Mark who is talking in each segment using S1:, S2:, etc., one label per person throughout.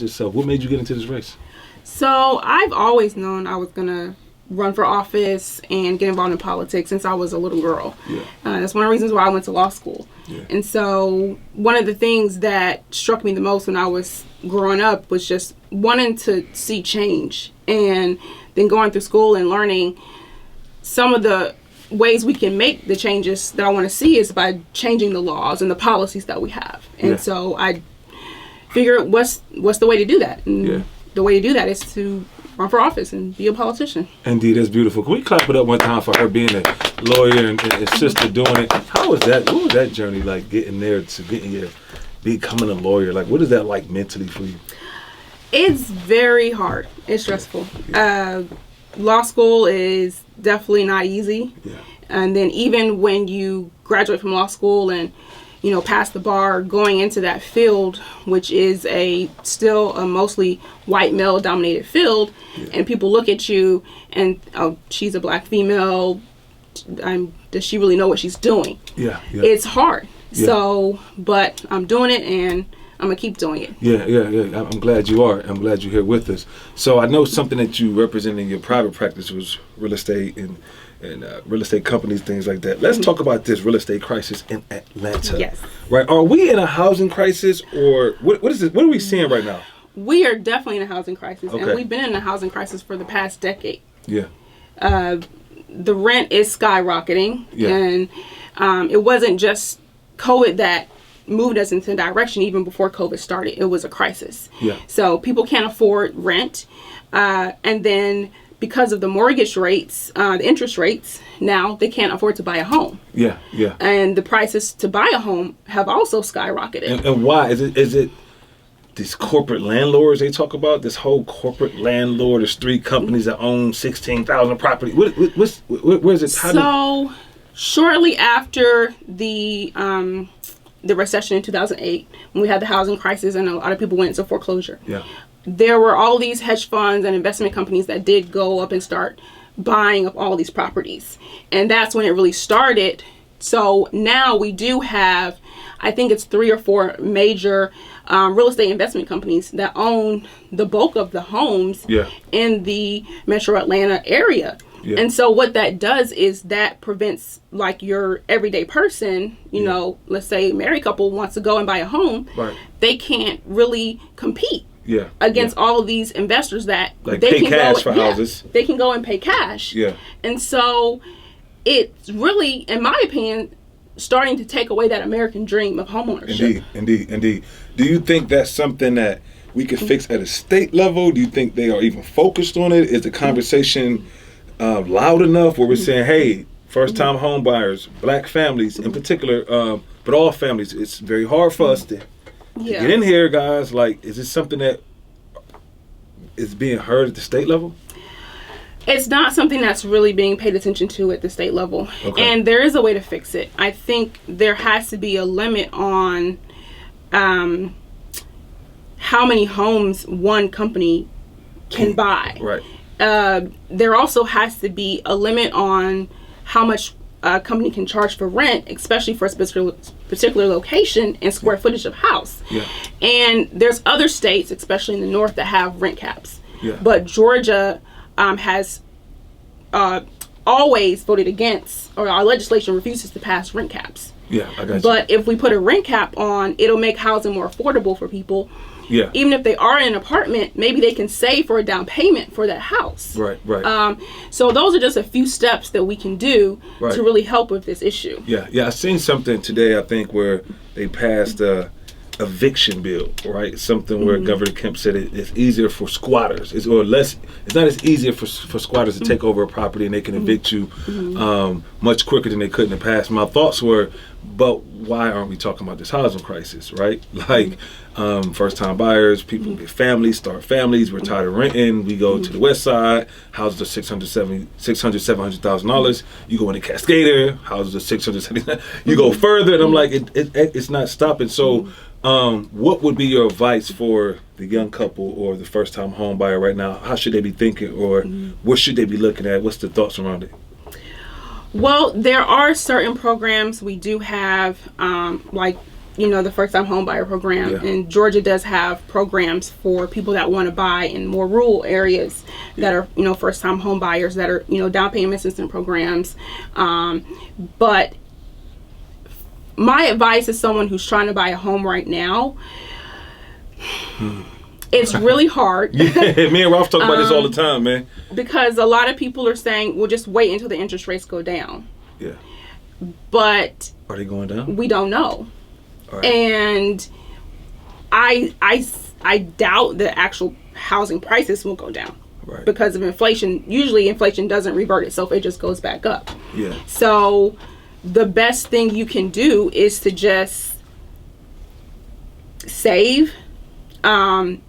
S1: Yourself, what made you get into this race?
S2: So I've always known I was gonna run for office and get involved in politics since I was a little girl.
S1: Yeah.
S2: That's one of the reasons why I went to law school.
S1: Yeah.
S2: And so one of the things that struck me the most when I was growing up was just wanting to see change, and then going through school and learning some of the ways we can make the changes that I want to see is by changing the laws and the policies that we have. And so I figured what's the way to do that? And the way to do that is to run for office and be a politician.
S1: Indeed, that's beautiful. Can we clap it up one time for her being a lawyer and sister doing it? How was that? What was that journey like, getting there to becoming a lawyer? Like, what is that like mentally for you?
S2: It's very hard. It's stressful. Law school is definitely not easy.
S1: Yeah.
S2: And then even when you graduate from law school and pass the bar, going into that field, which is still a mostly white male dominated field, and people look at you and, oh, she's a black female, does she really know what she's doing?
S1: Yeah.
S2: It's hard. So, but I'm doing it, and I'm gonna keep doing it.
S1: Yeah. I'm glad you are. I'm glad you're here with us. So I know something that you represent in your private practice was real estate and real estate companies, things like that. Let's talk about this real estate crisis in Atlanta.
S2: Yes.
S1: Right. Are we in a housing crisis, or what is it? What are we seeing right now?
S2: We are definitely in a housing crisis,
S1: Okay.
S2: and we've been in a housing crisis for the past decade.
S1: Yeah.
S2: The rent is skyrocketing,
S1: Yeah.
S2: and it wasn't just COVID that moved us into direction. Even before COVID started, it was a crisis.
S1: Yeah.
S2: So people can't afford rent, and then because of the mortgage rates, the interest rates, now they can't afford to buy a home.
S1: Yeah.
S2: And the prices to buy a home have also skyrocketed.
S1: And why is it these corporate landlords they talk about? This whole corporate landlord, there's 3 companies that own 16,000 property. Where's it?
S2: So shortly after the recession in 2008, when we had the housing crisis and a lot of people went into foreclosure.
S1: Yeah.
S2: There were all these hedge funds and investment companies that did go up and start buying up all these properties. And that's when it really started. So now we do have, I think it's 3 or 4 major real estate investment companies that own the bulk of the homes in the metro Atlanta area. Yeah. And so what that does is that prevents, like, your everyday person, let's say a married couple wants to go and buy a home, they can't really compete against all of these investors that
S1: like
S2: they
S1: pay
S2: can
S1: cash
S2: go,
S1: for houses.
S2: They can go and pay cash.
S1: Yeah.
S2: And so it's really, in my opinion, starting to take away that American dream of homeownership.
S1: Indeed. Do you think that's something that we could fix at a state level? Do you think they are even focused on it? Is the conversation loud enough where we're saying, hey, first-time home buyers, black families in particular, but all families, it's very hard for us to get in here, guys? Like, is this something that is being heard at the state level?
S2: It's not something that's really being paid attention to at the state level. Okay. And there is a way to fix it. I think there has to be a limit on how many homes one company can buy.
S1: Right.
S2: There also has to be a limit on how much a company can charge for rent, especially for a particular location and square footage of house. Yeah. And there's other states, especially in the north, that have rent caps. Yeah. But Georgia has always voted against, or our legislation refuses to pass rent caps.
S1: Yeah, I got you.
S2: But if we put a rent cap on, it'll make housing more affordable for people. Yeah. Even if they are in an apartment, maybe they can save for a down payment for that house.
S1: Right.
S2: So those are just a few steps that we can do to really help with this issue.
S1: Yeah. I seen something today, I think, where they passed a eviction bill, right? Something where Governor Kemp said it's easier for squatters. It's not as easier for squatters to take over a property and they can evict you much quicker than they could in the past. My thoughts were, but why aren't we talking about this housing crisis, right? Like, first-time buyers, people get families, start families, we're tired of renting, we go to the west side, houses are $700,000. You go into Cascada, houses are $670,000. You go further, and I'm like, it's not stopping. So what would be your advice for the young couple or the first-time home buyer right now? How should they be thinking, or what should they be looking at? What's the thoughts around it?
S2: Well, there are certain programs we do have, like the first-time home buyer program, and Georgia does have programs for people that want to buy in more rural areas that are, first-time home buyers that are, down payment assistance programs. But my advice is someone who's trying to buy a home right now, it's really hard.
S1: Me and Ralph talk about this all the time, man.
S2: Because a lot of people are saying, well, just wait until the interest rates go down.
S1: Yeah.
S2: But
S1: are they going down?
S2: We don't know.
S1: Right.
S2: And I doubt the actual housing prices will go down.
S1: Right.
S2: Because of inflation. Usually inflation doesn't revert itself, it just goes back up.
S1: Yeah.
S2: So the best thing you can do is to just save.
S1: Can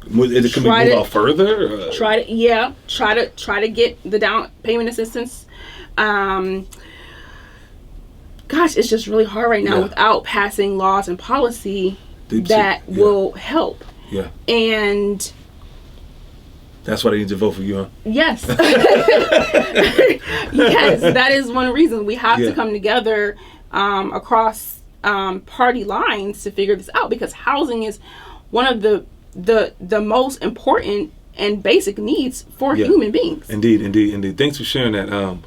S1: we move out further?
S2: Try to get the down payment assistance. Gosh, it's just really hard right now without passing laws and policy that will help.
S1: Yeah.
S2: And
S1: that's why they need to vote for you, huh?
S2: Yes. Yes, that is one reason we have to come together across party lines to figure this out, because housing is one of the most important and basic needs for human beings.
S1: Indeed. Thanks for sharing that.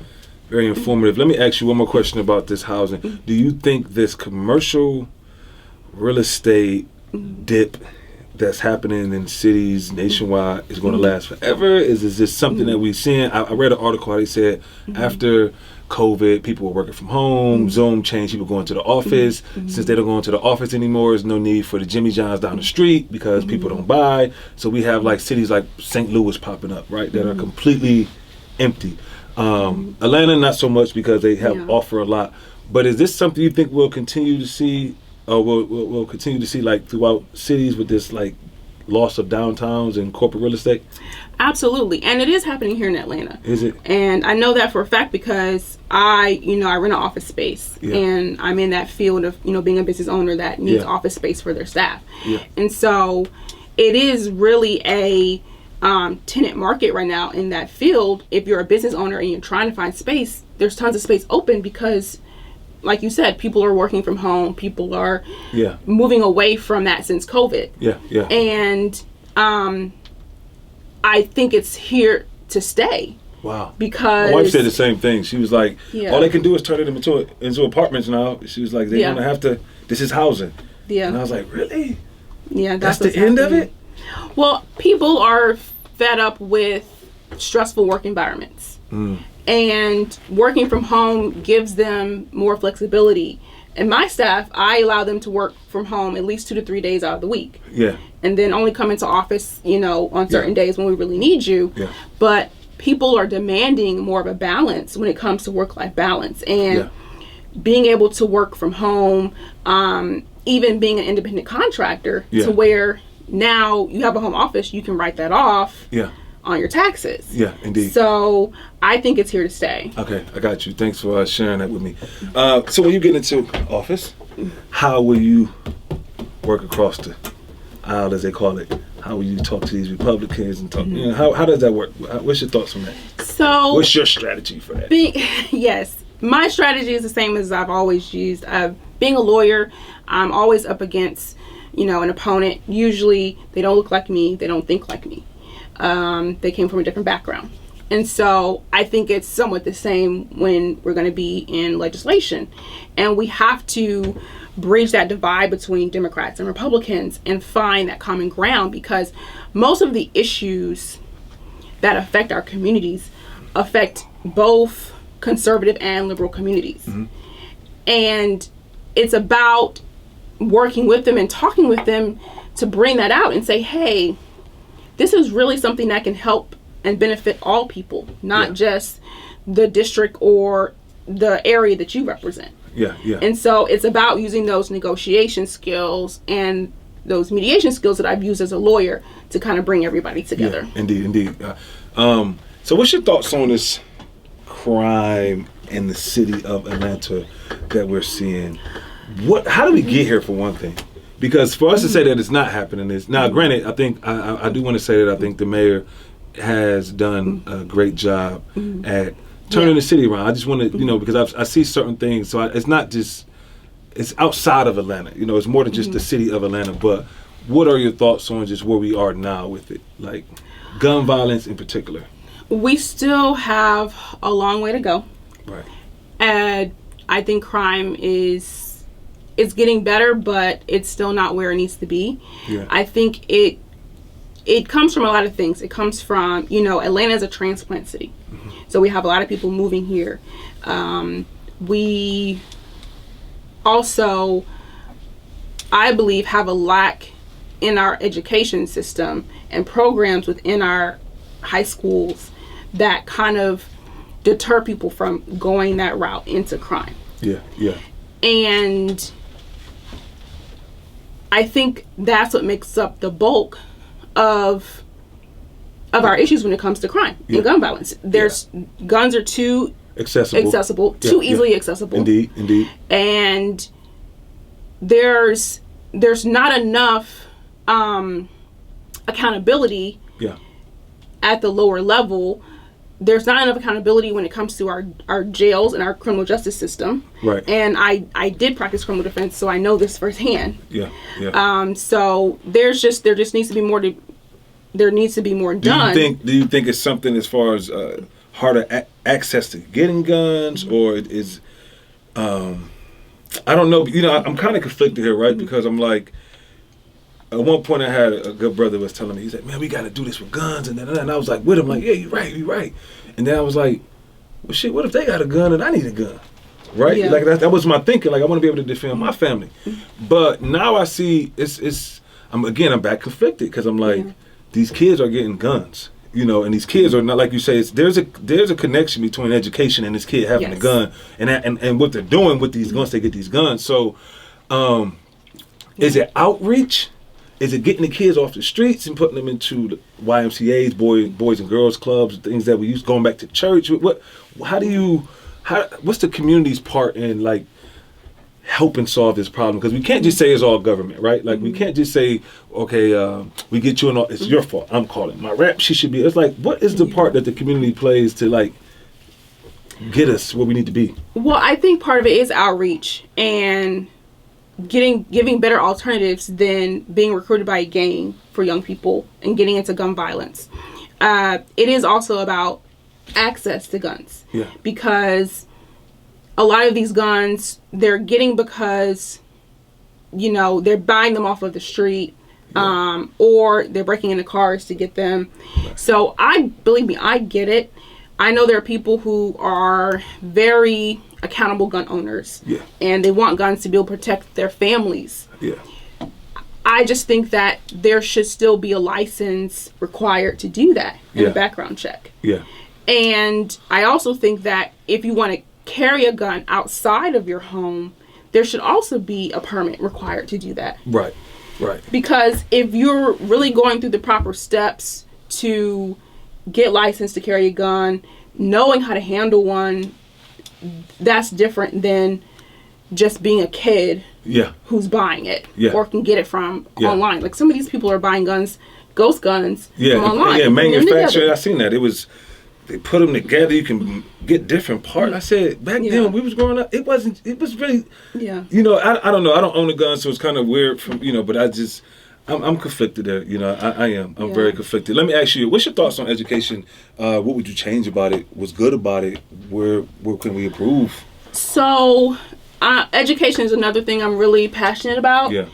S1: Very informative. Let me ask you one more question about this housing. Do you think this commercial real estate dip that's happening in cities nationwide is going to last forever? Is this something that we've seen? I read an article how they said after COVID, people were working from home, Zoom changed people going to the office. Since they don't go into the office anymore, there's no need for the Jimmy Johns down the street because people don't buy. So we have like cities like St. Louis popping up, right, that are completely empty. Atlanta, not so much because they have offer a lot. But is this something you think we'll continue to see, or we'll continue to see like throughout cities with this like loss of downtowns and corporate real estate?
S2: Absolutely, and it is happening here in Atlanta.
S1: Is it?
S2: And I know that for a fact because I rent an office space, and I'm in that field of being a business owner that needs office space for their staff. And so it is really a tenant market right now in that field. If you're a business owner and you're trying to find space, there's tons of space open because, like you said, people are working from home. People are moving away from that since COVID. And I think it's here to stay.
S1: Wow.
S2: Because
S1: my wife said the same thing. She was like, all they can do is turn it into apartments now. She was like, they're going to have to, this is housing. And I was like, really?
S2: Yeah,
S1: that's the end of it?
S2: Well, people are fed up with stressful work environments. And working from home gives them more flexibility. And my staff, I allow them to work from home at least 2 to 3 days out of the week. And then only come into office, on certain days when we really need you. But people are demanding more of a balance when it comes to work-life balance. And being able to work from home, even being an independent contractor, to where now you have a home office, you can write that off on your taxes.
S1: Indeed.
S2: So I think it's here to stay.
S1: Okay, I got you. Thanks for sharing that with me. So when you get into office, how will you work across the aisle, as they call it? How will you talk to these Republicans and talk? How does that work? What's your thoughts on that?
S2: So
S1: what's your strategy for that?
S2: Yes, my strategy is the same as I've always used. Being a lawyer, I'm always up against an opponent. Usually they don't look like me, they don't think like me. They came from a different background. And so I think it's somewhat the same when we're going to be in legislation. And we have to bridge that divide between Democrats and Republicans and find that common ground, because most of the issues that affect our communities affect both conservative and liberal communities. And it's about working with them and talking with them to bring that out and say, hey, this is really something that can help and benefit all people, not just the district or the area that you represent. And so it's about using those negotiation skills and those mediation skills that I've used as a lawyer to kind of bring everybody together.
S1: Indeed. So what's your thoughts on this crime in the city of Atlanta that we're seeing? How do we get here, for one thing? Because for us to say that it's not happening is now. Granted, I think I do want to say that I think the mayor has done a great job at turning the city around. I just want to, because I see certain things. So it's not just it's outside of Atlanta. You know, it's more than just the city of Atlanta. But what are your thoughts on just where we are now with it, like gun violence in particular?
S2: We still have a long way to go.
S1: Right.
S2: And I think crime is getting better, but it's still not where it needs to be.
S1: Yeah.
S2: I think it comes from a lot of things. It comes from, Atlanta is a transplant city. So we have a lot of people moving here. We also, I believe, have a lack in our education system and programs within our high schools that kind of deter people from going that route into crime.
S1: Yeah, yeah.
S2: And I think that's what makes up the bulk of our issues when it comes to crime and gun violence. Guns are too accessible, too easily accessible.
S1: Indeed.
S2: And there's not enough accountability at the lower level. There's not enough accountability when it comes to our jails and our criminal justice system.
S1: Right.
S2: And I did practice criminal defense, so I know this firsthand.
S1: Yeah.
S2: So there needs to be more done.
S1: Do you think it's something as far as harder access to getting guns, or it is? I don't know. I'm kind of conflicted here, right? Because I'm like, at one point I had a good brother was telling me, he's like, man, we got to do this with guns, and I was like with him, like, yeah, you're right. And then I was like, well, shit, what if they got a gun and I need a gun? Right?
S2: Yeah.
S1: Like that was my thinking. Like, I want to be able to defend my family. But now I see I'm back conflicted, because I'm like, these kids are getting guns, and these kids are not, like you say, there's a connection between education and this kid having a gun and what they're doing with these guns. They get these guns. So is it outreach? Is it getting the kids off the streets and putting them into the YMCA's, boys and girls clubs, things that we used, going back to church? What's the community's part in, like, helping solve this problem? Because we can't just say it's all government, right? Like, we can't just say, okay, we get you in, it's your fault. I'm calling my rap. She should be. It's like, what is the part that the community plays to, like, get us where we need to be?
S2: Well, I think part of it is outreach and giving better alternatives than being recruited by a gang for young people and getting into gun violence. It is also about access to guns.
S1: Yeah.
S2: Because a lot of these guns they're getting because they're buying them off of the street, or they're breaking into cars to get them. Right. So believe me, I get it. I know there are people who are very accountable gun owners, and they want guns to be able to protect their families.
S1: Yeah.
S2: I just think that there should still be a license required to do that and a background check.
S1: Yeah.
S2: And I also think that if you want to carry a gun outside of your home, there should also be a permit required to do that.
S1: Right.
S2: Because if you're really going through the proper steps to get licensed to carry a gun, knowing how to handle one, that's different than just being a kid who's buying it or can get it from online. Like, some of these people are buying guns, ghost guns, from online.
S1: Yeah, manufactured. I seen that. They put them together. You can get different parts. I said, back then when we was growing up, it was really, I don't know. I don't own a gun, so it's kind of weird but I'm conflicted there. I am. I'm very conflicted. Let me ask you, what's your thoughts on education? What would you change about it? What's good about it? Where can we improve?
S2: So, education is another thing I'm really passionate about.
S1: Yeah.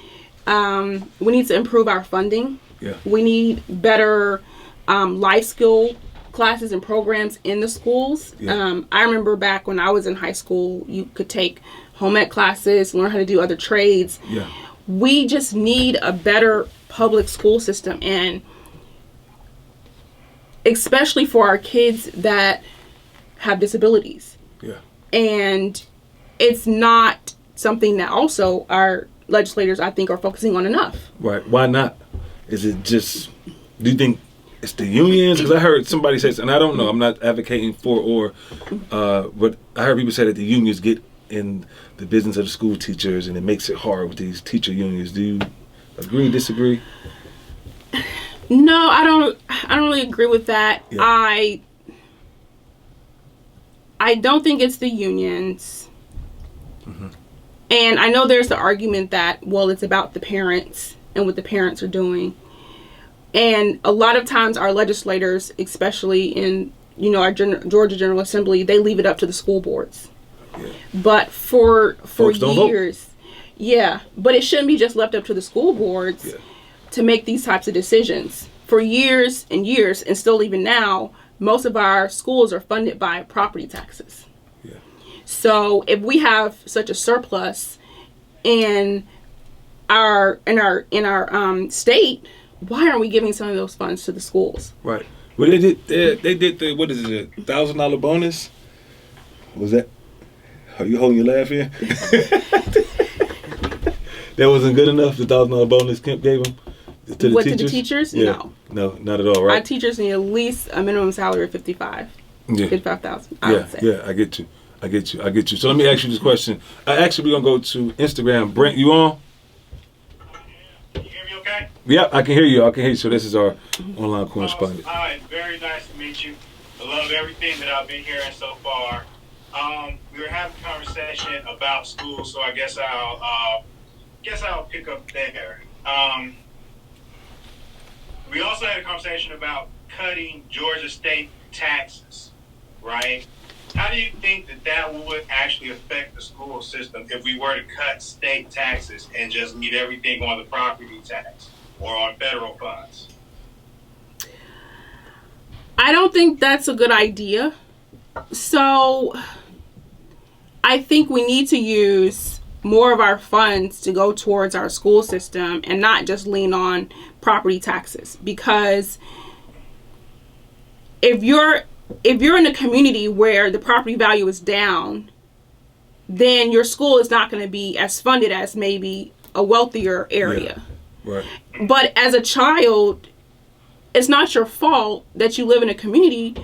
S2: We need to improve our funding.
S1: Yeah.
S2: We need better life skill classes and programs in the schools.
S1: Yeah.
S2: I remember back when I was in high school, you could take home ec classes, learn how to do other trades.
S1: Yeah.
S2: We just need a better public school system, and especially for our kids that have disabilities.
S1: Yeah. And
S2: it's not something that also our legislators, I think, are focusing on enough.
S1: Right. Why not? Is it just, do you think it's the unions? Because I heard somebody say, and I don't know, I'm not advocating for but I heard people say that the unions get in the business of the school teachers, and it makes it hard with these teacher unions. Do you agree, disagree?
S2: No, I don't really agree with that. Yeah. I don't think it's the unions. Mm-hmm. And I know there's the argument that, well, it's about the parents and what the parents are doing. And a lot of times our legislators, especially in, our Georgia General Assembly, they leave it up to the school boards. Yeah. But for years, but it shouldn't be just left up to the school boards to make these types of decisions. For years and years, and still even now, most of our schools are funded by property taxes. Yeah. So if we have such a surplus in our state, why aren't we giving some of those funds to the schools?
S1: Right. Well, they did the, what is it, $1,000 bonus? Was that? Are you holding your laugh here? That wasn't good enough. The $1,000 bonus Kemp gave them to the teachers.
S2: To the teachers?
S1: Yeah. No, not at all. Right.
S2: Our teachers need at least a minimum salary of $55,000.
S1: Yeah. I get you. So let me ask you this question. Actually, we're gonna go to Instagram. Brent, you on?
S3: Can you hear me okay?
S1: Yeah, I can hear you. So this is our online correspondent.
S3: Hi, very nice to meet you. I love everything that I've been hearing so far. We were having a conversation about school, so I guess I'll pick up there. We also had a conversation about cutting Georgia state taxes, right? How do you think that would actually affect the school system if we were to cut state taxes and just leave everything on the property tax or on federal funds?
S2: I don't think that's a good idea. So I think we need to use more of our funds to go towards our school system and not just lean on property taxes. Because if you're in a community where the property value is down, then your school is not going to be as funded as maybe a wealthier area.
S1: Yeah. Right.
S2: But as a child, it's not your fault that you live in a community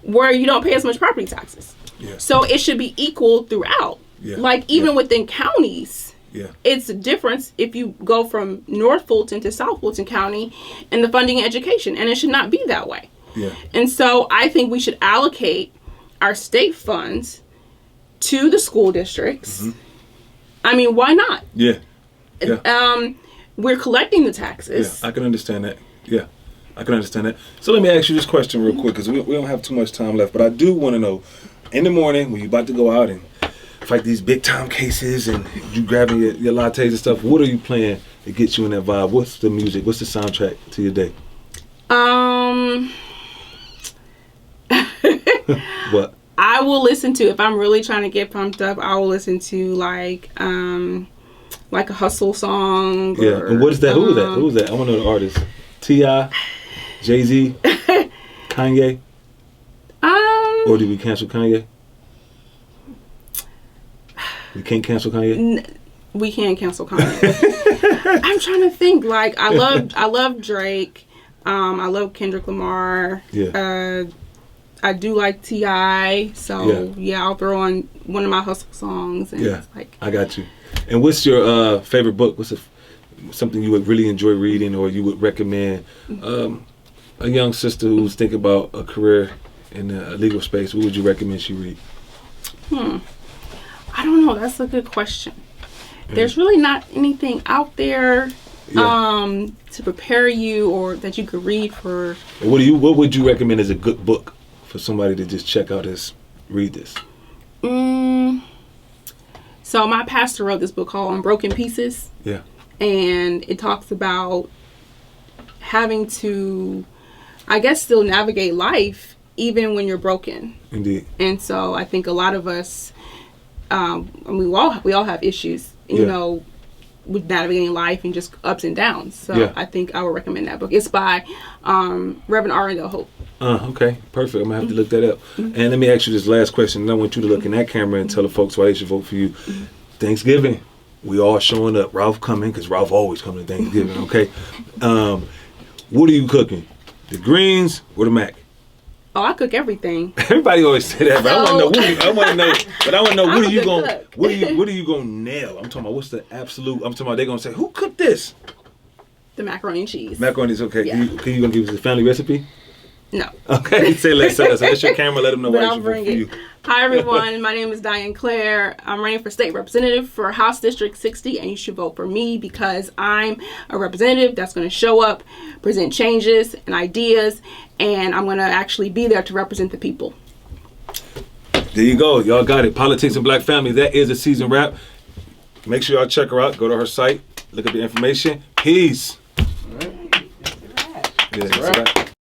S2: where you don't pay as much property taxes. Yeah. So it should be equal throughout. Yeah. Like even within counties, it's a difference if you go from North Fulton to South Fulton County in the funding of education, and it should not be that way. Yeah. And so I think we should allocate our state funds to the school districts. Mm-hmm. I mean, why not?
S1: Yeah.
S2: We're collecting the taxes.
S1: Yeah, I can understand that. Yeah, I can understand that. So let me ask you this question real quick, because we don't have too much time left, but I do want to know, in the morning when you're about to go out and fight these big time cases and you grabbing your lattes and stuff, what are you playing to get you in that vibe? What's the music? What's the soundtrack to your day? What?
S2: I will listen to, if I'm really trying to get pumped up, I will listen to like a hustle song.
S1: Yeah. And what is that? Who is that? I want to know the artist. T.I., Jay-Z, Kanye? Or did we cancel Kanye? We can't cancel Kanye?
S2: We can't cancel Kanye. I'm trying to think. Like, I love Drake. I love Kendrick Lamar. Yeah. I do like T.I. So I'll throw on one of my hustle songs. And
S1: I got you. And what's your favorite book? What's something you would really enjoy reading, or you would recommend a young sister who's thinking about a career in the legal space? What would you recommend she read?
S2: I don't know. That's a good question. There's really not anything out there to prepare you or that you could read for.
S1: What would you recommend as a good book for somebody to just check out read this?
S2: So my pastor wrote this book called Unbroken Pieces. Yeah. And it talks about having to, I guess, still navigate life even when you're broken.
S1: Indeed.
S2: And so I think a lot of us, we all have issues, you know, with navigating life and just ups and downs. So I think I would recommend that book. It's by Reverend Arundel Hope.
S1: Okay, perfect. I'm going to have to look that up. Mm-hmm. And let me ask you this last question. And I want you to look in that camera and tell the folks why they should vote for you. Mm-hmm. Thanksgiving, we all showing up. Ralph coming, because Ralph always coming to Thanksgiving, okay? What are you cooking? The greens or the mac?
S2: Oh, I cook everything.
S1: Everybody always say that, but I want to know what are you gonna nail? I'm talking about what's the absolute. I'm talking about they're gonna say, who cooked this?
S2: The macaroni and cheese.
S1: Macaroni is okay. Yeah. Can you gonna give us a family recipe?
S2: No.
S1: Okay, say let's your camera. Let them know why you should vote for you.
S2: Hi, everyone. My name is Diane Claire. I'm running for state representative for House District 60, and you should vote for me because I'm a representative that's going to show up, present changes and ideas, and I'm going to actually be there to represent the people.
S1: There you go. Y'all got it. Politics and Black Family. That is a season wrap. Make sure y'all check her out. Go to her site. Look at the information. Peace.
S4: All right.
S1: Yeah, that's a wrap.